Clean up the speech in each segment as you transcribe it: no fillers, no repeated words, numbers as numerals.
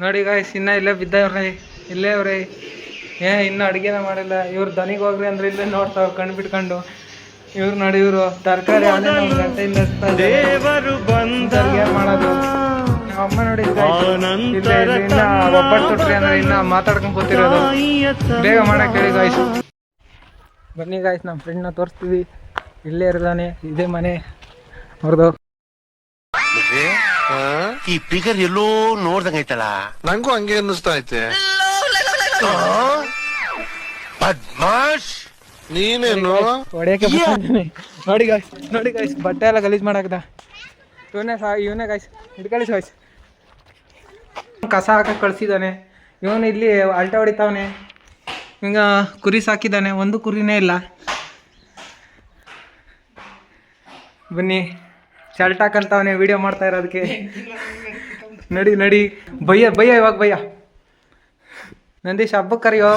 ನೋಡಿ ಗಾಯ್ಸ್ ಇನ್ನ ಇಲ್ಲೇ ಬಿದ್ದವ್ರೆ, ಇಲ್ಲೇ ಅವ್ರೆ. ಇನ್ನು ಅಡುಗೆನ ಮಾಡಿಲ್ಲ. ಇವ್ರು ದನಿಗೆ ಹೋಗ್ರಿ ಅಂದ್ರೆ ಇಲ್ಲೇ ನೋಡ್ತಾವ ಕಣ್ ಬಿಟ್ಕೊಂಡು. ಇವ್ರು ನೋಡಿ, ಇವರು ತರಕಾರಿ ಗಂಟೆಯಿಂದ ಅಡುಗೆ ಮಾಡೋದು. ಅಮ್ಮ ನೋಡಿ ಇನ್ನ ಒಬ್ಬಟ್ಟು ತೊಟ್ರಿ ಅಂದ್ರೆ ಇನ್ನ ಮಾತಾಡ್ಕೊಂಡ್ ಕೂತಿರೋದು. ಬೇಗ ಮಾಡಕ್ ಹೇಳಿ ಗಾಯ್ಸ್. ಬನ್ನಿ ಗಾಯ್ಸ್, ನಮ್ಮ ಫ್ರೆಂಡ್ನ ತೋರಿಸ್ತೀವಿ. ಇಲ್ಲೇ ಇರ್ದಾನೆ, ಇದೇ ಮನೆ ಅವ್ರದ್ದು. ಈ ಫಿಗರ್ ಎಲ್ಲೋ ನೋಡ್ದಂಗೈತಲ್ಲ, ನಂಗೂ ಹಂಗೆ ಅನ್ನಿಸ್ತಾ ಐತೆ. ಬದ್ಮಾಶ್ ನೀನೇನು ಹೊಡೆಯಕ್ಕೆ ನೋಡಿ ಗಾಯ್ಸ್ ಬಟ್ಟೆ ಎಲ್ಲ ಗಲೀಜ್ ಮಾಡಾಕದ. ಇವನೇ ಗಾಯ್ಸ್ ಹಿಡ್ಕೊಳ್ಳಿ ಗಾಯ್ಸ್. ಕಸ ಹಾಕಕ್ಕೆ ಕಳ್ಸಿದ್ದಾನೆ ಇವನು. ಇಲ್ಲಿ ಅಲ್ಟ ಹೊಡಿತಾವನೆ. ಈಗ ಕುರಿ ಸಾಕಿದ್ದಾನೆ, ಒಂದು ಕುರಿನೇ ಇಲ್ಲ. ಬನ್ನಿ, ಚಲ್ಟಾಕಂತವನೇ ವಿಡಿಯೋ ಮಾಡ್ತಾ ಇರೋದಕ್ಕೆ. ನಡಿ ಭಯ್ಯ ಇವಾಗ ಭಯ್ಯ. ನಂದೀಶ್ ಹಬ್ಬಕ್ಕೆ ಕರಿಯೋ,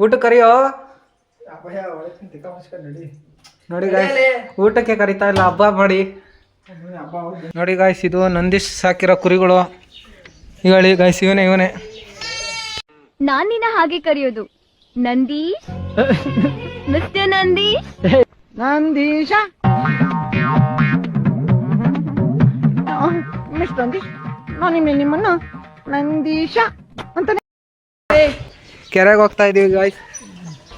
ಊಟಕ್ಕೆ ಕರಿಯೋ. ನೋಡಿ ಗಾಯ್ಸ್, ಊಟಕ್ಕೆ ಕರಿತಾ ಇಲ್ಲ, ಹಬ್ಬ ಮಾಡಿ. ನೋಡಿ ಗಾಯ್ಸ್, ಇದು ನಂದೀಶ್ ಸಾಕಿರೋ ಕುರಿಗಳು. ಹೇಳಿ ಗಾಯ್ಸ್, ಇವನೇ ನಾನ್ ನಿನ್ನ ಹಾಗೆ ಕರೆಯೋದು ನಂದೀಶ್. ಮಿಸ್ಟರ್ ನಂದೀಶ. ಮಿಸ್ಟರ್ ನಂದೀಶ್, ನಾನು ನಿಮ್ಮನ್ನ ನಂದೀಶ ಅಂತಾನೆ. ಕೆರೆಗೆ ಹೋಗ್ತಾ ಇದೀವಿ ಗಾಯ್ಸ್.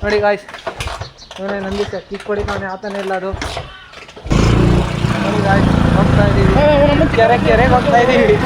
ನೋಡಿ ಗಾಯ್ಸ್, ಇವನೇ ನಂದೀಶ. ಕಿಕ್ ಹೊಡಿತಾನೆ, ಆತನೇ ಇಲ್ಲ ಅದು. ನೋಡಿ ಗಾಯ್ಸ್, ಹೋಗ್ತಾ ಇದೀವಿ ಕೆರೆಗೆ ಹೋಗ್ತಾ ಇದೀವಿ.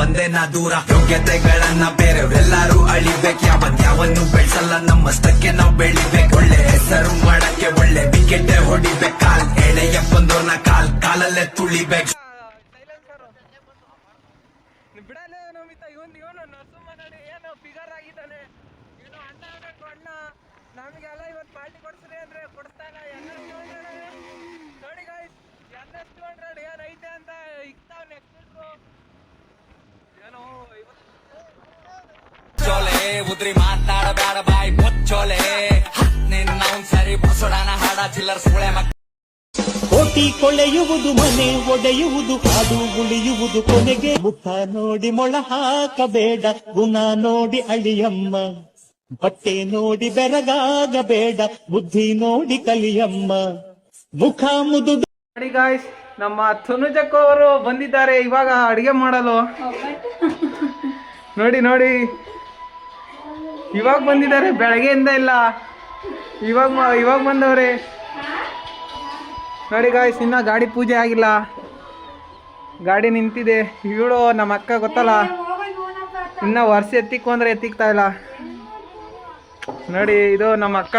ಒಂದೇನ ದೂರ ಯೋಗ್ಯತೆಗಳನ್ನ ಬೇರೆಯವರೆಲ್ಲರೂ ಅಳಿಬೇಕು. ಯಾವನ್ನು ಬೆಳೆಸಲ್ಲ, ನಮ್ಮಷ್ಟಕ್ಕೆ ನಾವು ಬೆಳಿಬೇಕು. ಒಳ್ಳೆ ಹೆಸರು ಮಾಡಕ್ಕೆ ಒಳ್ಳೆ ವಿಕೆಟ್ ಹೊಡಿಬೇಕು. ಕಾಲ್ ಎಳೆಯ ಬಂದೋರ್ನ ಕಾಲಲ್ಲೇ ತುಳಿಬೇಕು. ನಮಗೆಲ್ಲ ಇವತ್ತು ಪಾರ್ಟಿ ಕೊಡ್ಸ್ರಿ ಅಂದ್ರೆ ಕೊಡ್ತಾನ. ನೋಡಿ ಗಾಯ್ಸ್, NS200 ಏನೈತೆ ಅಂತ ಇಕ್ತಾವ್. ನೆಕ್ಸ್ಟ್ ಚೋಲೆ ಉದ್ರಿ ಮಾತಾಡಬೇಡ ಬಾಯ್ ಮುಚ್ಚೋಲೆ. ನಿನ್ನ ಸರಿ ಬಸೋಡನ ಹಾಡ ಚಿಲ್ಲರ್ ಸುಳೆ ಮಕ್ಕ. ಕೋಟಿ ಕೊಳೆಯುವುದು, ಮನೆ ಒಡೆಯುವುದು, ಹಾಡು ಉಳಿಯುವುದು ಕೊನೆಗೆ. ಮುಖ ನೋಡಿ ಮೊಳ ಹಾಕಬೇಡ, ಗುಣ ನೋಡಿ ಅಳಿಯಮ್ಮ. ಬಟ್ಟೆ ನೋಡಿ ಬೆರಗಾಗಬೇಡ, ಬುದ್ಧಿ ನೋಡಿ ಕಲಿಯಮ್ಮ. ಮುಖ ಮುದು. ನೋಡಿ ಗಾಯ್ಸ್, ನಮ್ಮ ತನುಜಕ್ಕ ಅವರು ಬಂದಿದ್ದಾರೆ ಇವಾಗ ಅಡಿಗೆ ಮಾಡಲು. ನೋಡಿ ಇವಾಗ ಬಂದಿದ್ದಾರೆ, ಬೆಳಗ್ಗೆಯಿಂದ ಇಲ್ಲ, ಇವಾಗ ಬಂದವ್ರೆ. ನೋಡಿ ಗಾಯ್ಸ್, ಇನ್ನ ಗಾಡಿ ಪೂಜೆ ಆಗಿಲ್ಲ, ಗಾಡಿ ನಿಂತಿದೆ. ಇವಳು ನಮ್ಮ ಅಕ್ಕ ಗೊತ್ತಲ್ಲ, ಇನ್ನ ವರ್ಷ ಎತ್ತಿಕ್ಕು ಅಂದ್ರೆ ಎತ್ತಿಕ್ತಾ ಇಲ್ಲ. ನೋಡಿ, ಇದು ನಮ್ಮ ಅಕ್ಕ.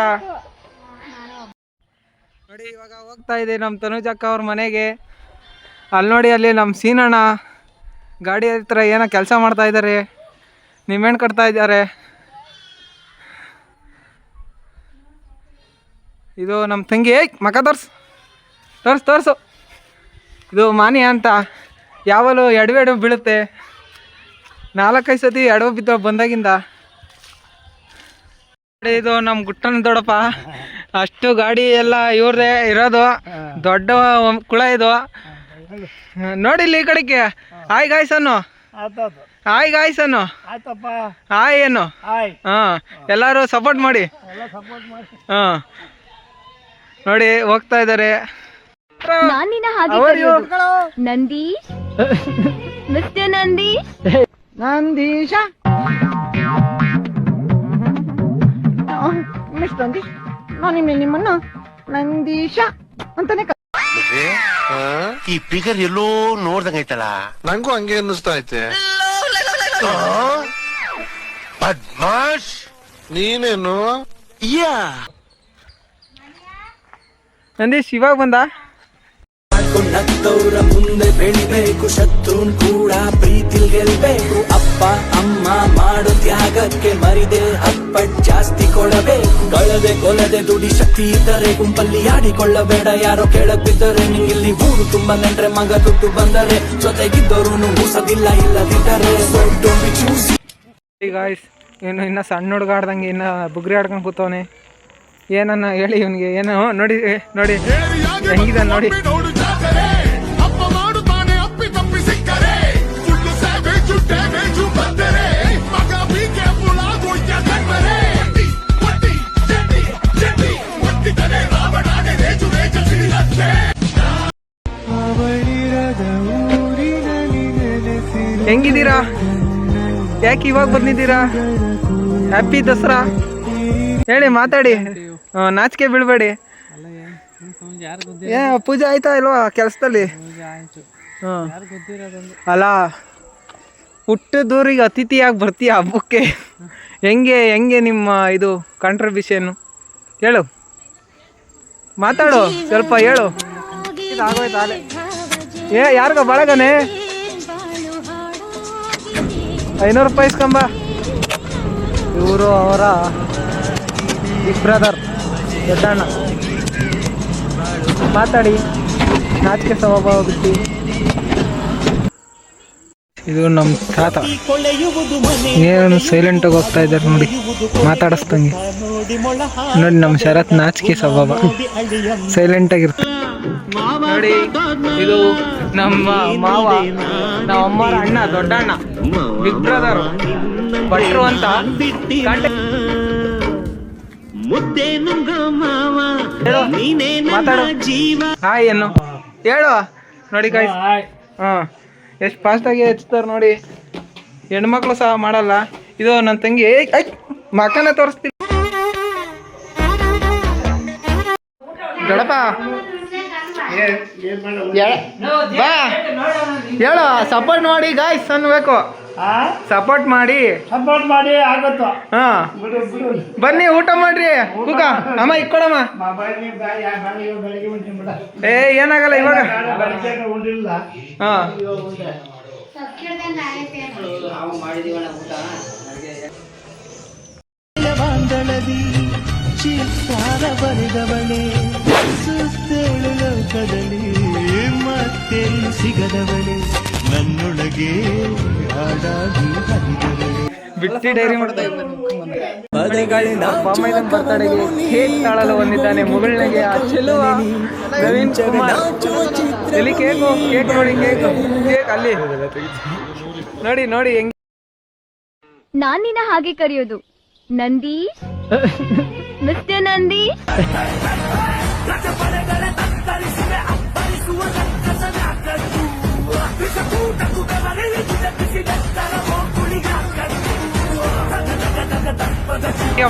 ನೋಡಿ, ಇವಾಗ ಹೋಗ್ತಾ ಇದೆ ನಮ್ಮ ತನುಜಕ್ಕ ಅವ್ರ ಮನೆಗೆ. ಅಲ್ಲಿ ನೋಡಿ, ಅಲ್ಲಿ ನಮ್ಮ ಸೀನಣ್ಣ ಗಾಡಿ ಹತ್ರ ಏನೋ ಕೆಲಸ ಮಾಡ್ತಾ ಇದ್ದಾರೆ, ನಿಮ್ಮೆಣ್ಣು ಕಟ್ತಾ ಇದ್ದಾರೆ. ಇದು ನಮ್ಮ ತಂಗಿ. ಮಕ್ಕ ತೋರ್ಸು. ಇದು ಮಾನಿ ಅಂತ. ಯಾವಲು ಎಡವೆ ಬೀಳುತ್ತೆ, 4-5 ಸತಿ ಎಡವು ಬಿದ್ದ ಬಂದಾಗಿಂದ. ಇದು ನಮ್ಮ ಗುಟ್ಟನ ದೊಡ್ಡಪ್ಪ. ಅಷ್ಟು ಗಾಡಿ ಎಲ್ಲ ಇವ್ರದೇ ಇರೋದು, ದೊಡ್ಡ ಕುಳ ಇದು. ನೋಡಿಲ್ಲ ಈ ಕಡೆಗೆ. ಹಾಯ್ ಗಾಯ್ಸ್ ಅನ್ನು, ಹಾಯ್ ಗಾಯ್ಸ್ ಅನ್ನು, ಹಾಯ್ ಏನು. ಹಾಂ, ಎಲ್ಲರೂ ಸಪೋರ್ಟ್ ಮಾಡಿ. ಹಾಂ, ನೋಡಿ ಹೋಗ್ತಾ ಇದ್ದಾರೆ. ನಂದೀಶ್, ಮಿಸ್ಟರ್ ನಂದೀಶ. ಮಿಸ್ಟರ್ ನಂದೀಶ್, ನಾನು ನಿಮ್ಮನ್ನ ನಂದೀಶ ಅಂತಾನೆ ಆ? ಈ ಫಿಗರ್ ಎಲ್ಲೋ ನೋಡ್ದಂಗೈತಲ್ಲ. ನಂಗೂ ಹಂಗೆ ಅನ್ನಿಸ್ತಾ ಐತೆ. ಬದ್ಮಾಶ್. ನೀನೇನು ನಂದೀಶ್ ಇವಾಗ ಬಂದ. ನಗ್ತವ್ರ ಮುಂದೆ ಬೆಳಿಬೇಕು, ಶತ್ರುನ್ ಕೂಡ ಪ್ರೀತಿಲ್ ಗೆಲ್ಬೇಕು. ಅಪ್ಪ ಅಮ್ಮ ಮಾಡೋ ತ್ಯಾಗಕ್ಕೆ ಮರಿದೆ ಹತ್ಪಟ್ ಜಾಸ್ತಿ ಕೊಡಬೇಕು. ಕಳದೆ ಕೊಲದೆ ದುಡಿ ಶಕ್ತಿ ಇದ್ದರೆ ಗುಂಪಲ್ಲಿ ಆಡಿಕೊಳ್ಳಬೇಡ. ಯಾರೋ ಕೆಳಗ್ ಬಿದ್ದರೆ ನಿಂಗಿಲ್ಲಿ ಊರು ತುಂಬ ನೆಂಟ್ರೆ ಮಗ ದುಡ್ಡು ಬಂದರೆ ಜೊತೆಗಿದ್ದವರು ಮೂಸದಿಲ್ಲ ಇಲ್ಲದಿದ್ದರೆ. ಗಾಯ್ಸ್ ಏನು ಇನ್ನ ಸಣ್ಣ ಹುಡುಗ ಆಡ್ದಂಗೆ ಇನ್ನ ಬುಗ್ರಿ ಆಡ್ಕೊಂಡು ಕೂತವನೆ. ಏನನ್ನ ಹೇಳಿ ಇವನಿಗೆ ಏನೋ ನೋಡಿ ನೋಡಿ ಹೆಂಗಿದೆ ನೋಡಿ. ಹೆಂಗಿದ್ದೀರಾ? ಯಾಕೆ ಇವಾಗ ಬಂದಿದ್ದೀರಾ? ಹ್ಯಾಪಿ ದಸರಾ ಹೇಳಿ, ಮಾತಾಡಿ, ನಾಚಿಕೆ ಬೀಳ್ಬೇಡಿ. ಪೂಜೆ ಆಯ್ತಾ ಇಲ್ವಾ ಕೆಲಸದಲ್ಲಿ? ಅಲ್ಲ, ಹುಟ್ಟದೂರಿಗೆ ಅತಿಥಿಯಾಗಿ ಬರ್ತೀಯ ಹಬ್ಬಕ್ಕೆ. ಹೆಂಗೆ ನಿಮ್ಮ ಇದು ಕಾಂಟ್ರಿಬ್ಯೂಷನ್ ಹೇಳು, ಮಾತಾಡು, ಸ್ವಲ್ಪ ಹೇಳು. ಆಗೋಯ್ತು ಯಾರಿಗ ಬಳಗನೆ 500 ರೂಪಾಯಿ ಇಸ್ಕೊಂಬ. ಇವರು ಅವರ ಬಿಗ್ ಬ್ರದರ್ ದೊಡ್ಡಣ್ಣ. ಮಾತಾಡಿ, ನಾಚಿಕೆ ಸ್ವಭಾವ ಬಿಟ್ಟು. ಇದು ನಮ್ಮ ತಾತ ಏನು ಸೈಲೆಂಟಾಗಿ ಹೋಗ್ತಾ ಇದ್ದಾರೆ ನೋಡಿ, ಮಾತಾಡಿಸ್ದಂಗೆ ನೋಡಿ. ನಮ್ಮ ಶರತ್ ನಾಚಿಕೆ ಸ್ವಭಾವ, ಸೈಲೆಂಟಾಗಿರ್ತಾರೆ ನೋಡಿ. ಇದು ನಮ್ಮ ಮಾವ, ನಮ್ಮ ಅಮ್ಮರ ಅಣ್ಣ, ದೊಡ್ಡಣ್ಣ, ಬಿಗ್ ಬ್ರದರ್ ಭಟ್ರು ಅಂತ. ಹಾಯ್ ಏನು ಹೇಳು ನೋಡಿ ಗಾಯ್ಸ್. ಹಾಂ, ಎಷ್ಟು ಫಾಸ್ಟಾಗಿ ಹೆಚ್ಚುತ್ತಾರೆ ನೋಡಿ. ಹೆಣ್ಮಕ್ಳು ಸಹ ಮಾಡಲ್ಲ. ಇದು ನನ್ನ ತಂಗಿ ಮಕ್ಕನೇ ತೋರಿಸ್ತೀನಿ ದೊಡ್ಡಪ್ಪ. ಬಾ ಹೇಳು, ಸಪೋರ್ಟ್ ಮಾಡಿ ಗಾಯ್ಸ್ ಅನ್ಬೇಕು. ಸಪೋರ್ಟ್ ಮಾಡಿ ಆಗುತ್ತೋ. ಹಾ, ಬನ್ನಿ ಊಟ ಮಾಡ್ರಿ. ಕೂಗ ಅಮ್ಮ ಇಕ್ಕೊಡಮ್ಮ. ಏನಾಗಲ್ಲ ಇವಾಗ. ಹಾ, ಚಿತ್ತಾರ ಬರೆದವಳೆ ಸುಸ್ತೇಳು ಲೋಕದಲ್ಲಿ ಮತ್ತೆಲ್ಲಿ ಸಿಗದವಳೆ ನನ್ನೊಳಗೆ ಹಾಡಾಗಿ ಹರಿದವಳೆ. ಬಿಟ್ಟಿ ಡೈರಿ ಮಾಡ್ತಾ ಬರ್ತಡೆಗೆ ಕೇಕ್ ತಾಳಲು ಬಂದಿದ್ದಾನೆ ಮುಗಳನೆಗೆ ಚೆಲುವ ನವೀನ್ ಕುಮಾರ್. ಎಲ್ಲಿ ಕೇಕು? ಕೇಕ್ ನೋಡಿ, ಕೇಕ್ ಅಲ್ಲಿ ನೋಡಿ ನೋಡಿ ಹೆಂಗ್. ನಾನ್ ನಿನ್ನ ಹಾಗೆ ಕರೆಯೋದು ನಂದೀಶ್, ಮಿಸ್ಟರ್ ನಂದೀಶ್.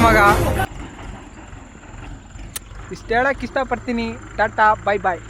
ಮಗ ಇಷ್ಟ ಹೇಳಕ್ ಇಷ್ಟಪಡ್ತೀನಿ. ಟಾಟಾ, ಬೈ ಬಾಯ್.